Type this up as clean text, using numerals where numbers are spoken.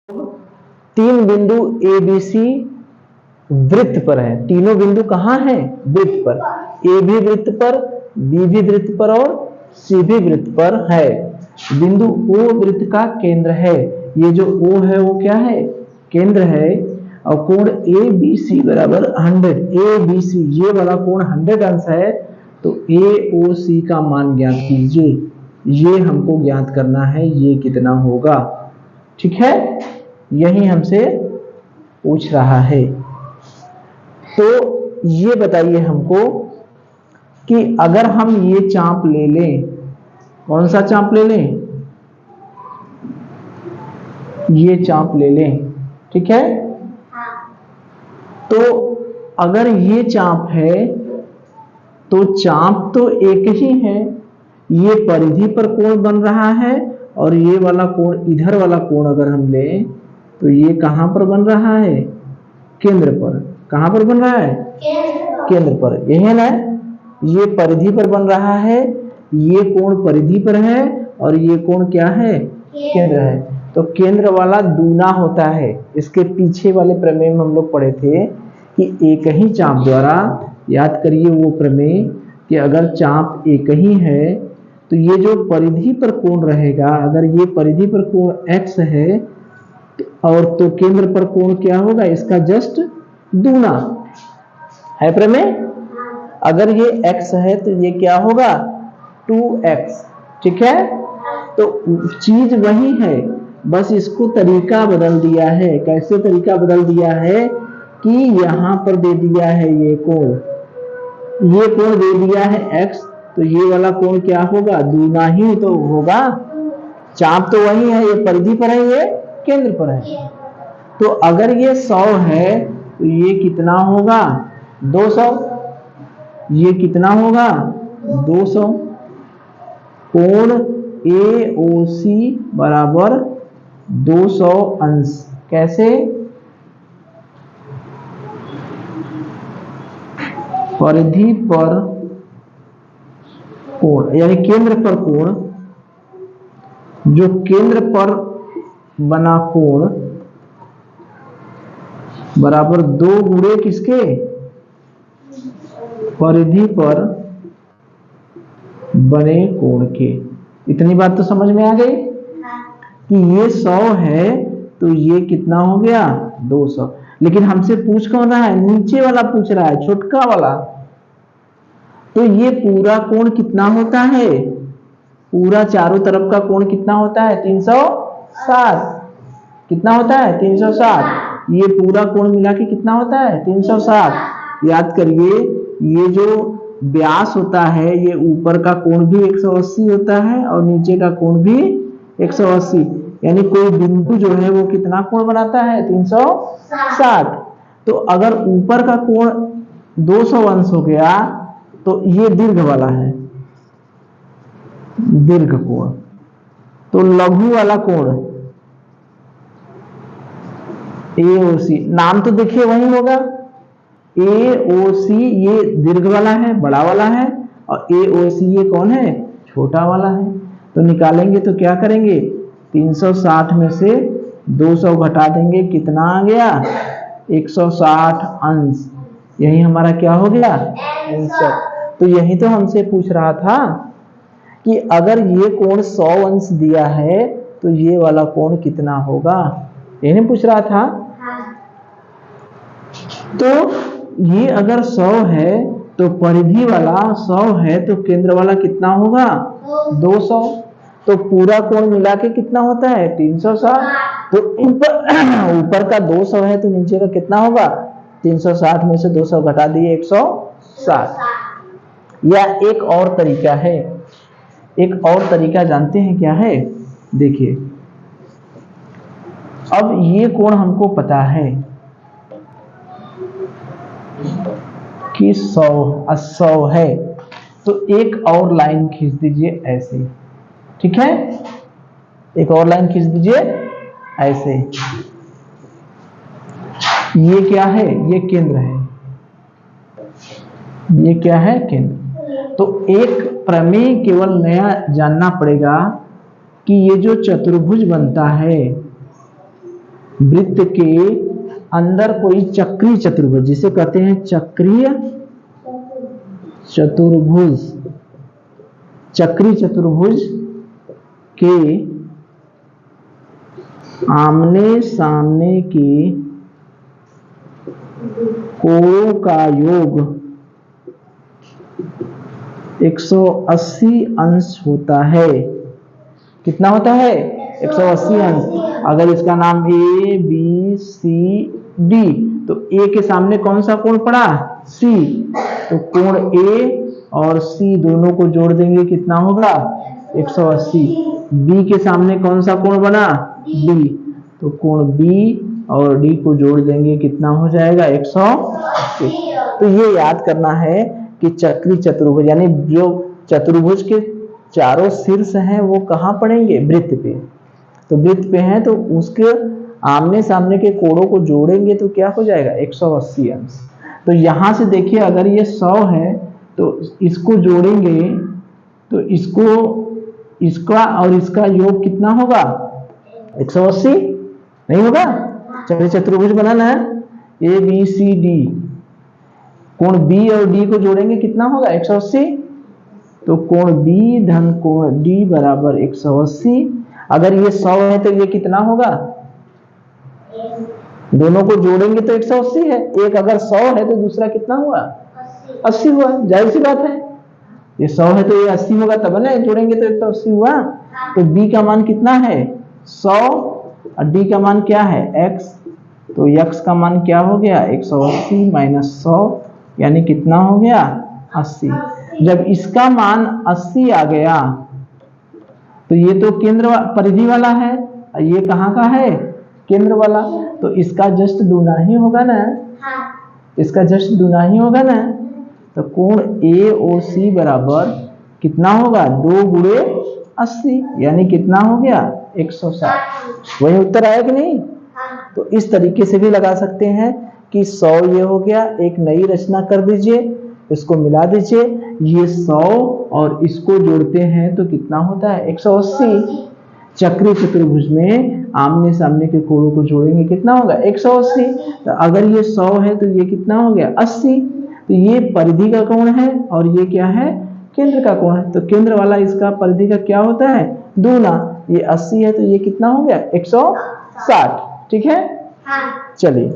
तीन बिंदु A B C वृत्त पर है। तीनों बिंदु कहाँ हैं? वृत्त पर। ए भी वृत्त पर, बी भी वृत्त पर और सी भी वृत्त पर है। बिंदु ओ वृत्त का केंद्र है। ये जो ओ है वो क्या है? केंद्र है। और कोण ए बी सी बराबर 100। ए बी सी ये वाला कोण 100 अंश है। तो ए ओ सी का मान ज्ञात कीजिए। ये हमको ज्ञात करना है, ये कितना होगा। ठीक है, यही हमसे पूछ रहा है। तो ये बताइए हमको कि अगर हम ये चाप ले लें, कौन सा चाप ले लें? ये चाप ले लें, ठीक है। तो अगर ये चाप है तो चाप तो एक ही है। ये परिधि पर कोण बन रहा है और ये वाला कोण, इधर वाला कोण अगर हम लें तो ये कहां पर बन रहा है? केंद्र पर। कहां पर बन रहा है? केंद्र पर। यही है ना? ये परिधि पर बन रहा है, ये कोण परिधि पर है और ये कोण क्या है? केंद्र है। तो केंद्र वाला दूना होता है। इसके पीछे वाले प्रमेय में हम लोग पढ़े थे कि एक ही चाप द्वारा, याद करिए वो प्रमेय, कि अगर चाप एक ही है तो ये जो परिधि पर कोण रहेगा, अगर ये परिधि पर कोण x है और तो केंद्र पर कोण क्या होगा? इसका जस्ट दूना है प्रमेय। अगर ये x है तो ये क्या होगा? 2x। ठीक है, तो चीज वही है, बस इसको तरीका बदल दिया है। कैसे तरीका बदल दिया है कि यहां पर दे दिया है ये कोण, ये कोण दे दिया है x, तो ये वाला कोण क्या होगा? दूना ही तो होगा। चाप तो वही है, ये परिधि पर है, ये केंद्र पर है। तो अगर ये 100 है तो ये कितना होगा? 200। ये कितना होगा? 200। कोण AOC बराबर 200 अंश। कैसे? परिधि पर कोण यानी केंद्र पर कोण, जो केंद्र पर बना कोण बराबर 2 गुणे किसके? परिधि पर बने कोण के। इतनी बात तो समझ में आ गई कि ये 100 है तो ये कितना हो गया? 200। लेकिन हमसे पूछ कौन रहा है? नीचे वाला पूछ रहा है, छोटका वाला। तो ये पूरा कोण कितना होता है? पूरा चारों तरफ का कोण कितना होता है? 360। कितना होता है? 360। ये पूरा कोण मिला के कितना होता है? 360। याद करिए, ये जो व्यास होता है, ये ऊपर का कोण भी 180 होता है और नीचे का कोण भी 180। यानी कोई बिंदु जो है वो कितना कोण बनाता है? 360। तो अगर ऊपर का कोण 200 अंश हो गया तो ये दीर्घ वाला है, दीर्घ कोण। तो लघु वाला कोण AOC, नाम तो देखिए वही होगा। AOC ये दीर्घ वाला है, बड़ा वाला है, और AOC ये कौन है? छोटा वाला है। तो निकालेंगे तो क्या करेंगे? 360 में से 200 घटा देंगे, कितना आ गया? 160 अंश। यही हमारा क्या हो गया? आंसर। तो यही तो हमसे पूछ रहा था कि अगर ये कोण 100 अंश दिया है तो ये वाला कोण कितना होगा, यही नहीं पूछ रहा था। तो ये अगर 100 है तो परिधि वाला 100 है तो केंद्र वाला कितना होगा? 200। तो पूरा कोण मिला के कितना होता है? 360। तो ऊपर का 200 है तो नीचे का कितना होगा? 360 में से 200 घटा दिए 160। या एक और तरीका है, एक और तरीका जानते हैं क्या है? देखिए, अब ये कोण हमको पता है कि 100 है, तो एक और लाइन खींच दीजिए ऐसे। ठीक है, एक और लाइन खींच दीजिए ऐसे। ये क्या है? ये केंद्र है। ये क्या है? केंद्र। तो एक प्रमेय केवल नया जानना पड़ेगा कि ये जो चतुर्भुज बनता है, वृत्त के अंदर कोई चक्रीय चतुर्भुज, जिसे कहते हैं चक्रीय चतुर्भुज, चक्रीय चतुर्भुज के आमने सामने के कोणों का योग 180 अंश होता है। कितना होता है? 180 अंश। अगर इसका नाम ए बी सी डी, तो ए के सामने कौन सा कोण पड़ा? सी। तो कोण ए और सी दोनों को जोड़ देंगे, कितना होगा? 180। बी के सामने कौन सा कोण बना? डी। तो कोण बी और डी को जोड़ देंगे, कितना हो जाएगा? 180। तो ये याद करना है कि चक्रीय चतुर्भुज यानी जो चतुर्भुज के चारों शीर्ष हैं वो कहाँ पड़ेंगे? वृत्त पे। तो वृत्त पे हैं तो उसके आमने सामने के कोणों को जोड़ेंगे तो क्या हो जाएगा? 180 अंश। तो यहां से देखिए, अगर ये 100 है तो इसको जोड़ेंगे तो इसका और इसका योग कितना होगा? 180 नहीं होगा? चक्रीय चतुर्भुज बनाना है, ए बी सी डी, कोण बी और डी को जोड़ेंगे, कितना होगा? 180। तो कोण बी धन कोण डी बराबर 180। अगर ये 100 है तो ये कितना होगा? दोनों को जोड़ेंगे तो 180 है। एक अगर 100 है तो दूसरा कितना हुआ? 80 हुआ। जाहिर सी बात है, ये 100 है तो ये 80 होगा, तब ना जोड़ेंगे तो 180 हुआ। तो b का मान कितना है? 100 और d का मान क्या है? x। तो x का मान क्या हो गया? 180 माइनस 100 यानी कितना हो गया? 80। जब इसका मान 80 आ गया तो ये तो केंद्र परिधि वाला है, ये कहाँ का है? केंद्र वाला। तो इसका जस्ट दूना ही होगा ना? इसका जस्ट दूना ही होगा ना? तो कोण ए और सी बराबर कितना होगा? 2 गुणे 80 यानी कितना हो गया? 160। वही उत्तर आया कि नहीं? तो इस तरीके से भी लगा सकते हैं कि 100 ये हो गया, एक नई रचना कर दीजिए, इसको मिला दीजिए, ये 100 और इसको जोड़ते हैं तो कितना होता है? 180। चक्रीय चतुर्भुज में आमने सामने के कोणों को जोड़ेंगे, कितना होगा? 180। तो अगर ये 100 है तो ये कितना हो गया? 80। तो ये परिधि का कोण है और ये क्या है? केंद्र का कोण है। तो केंद्र वाला इसका परिधि का क्या होता है? दूना। ये 80 है तो ये कितना हो गया? 160। ठीक है? चलिए।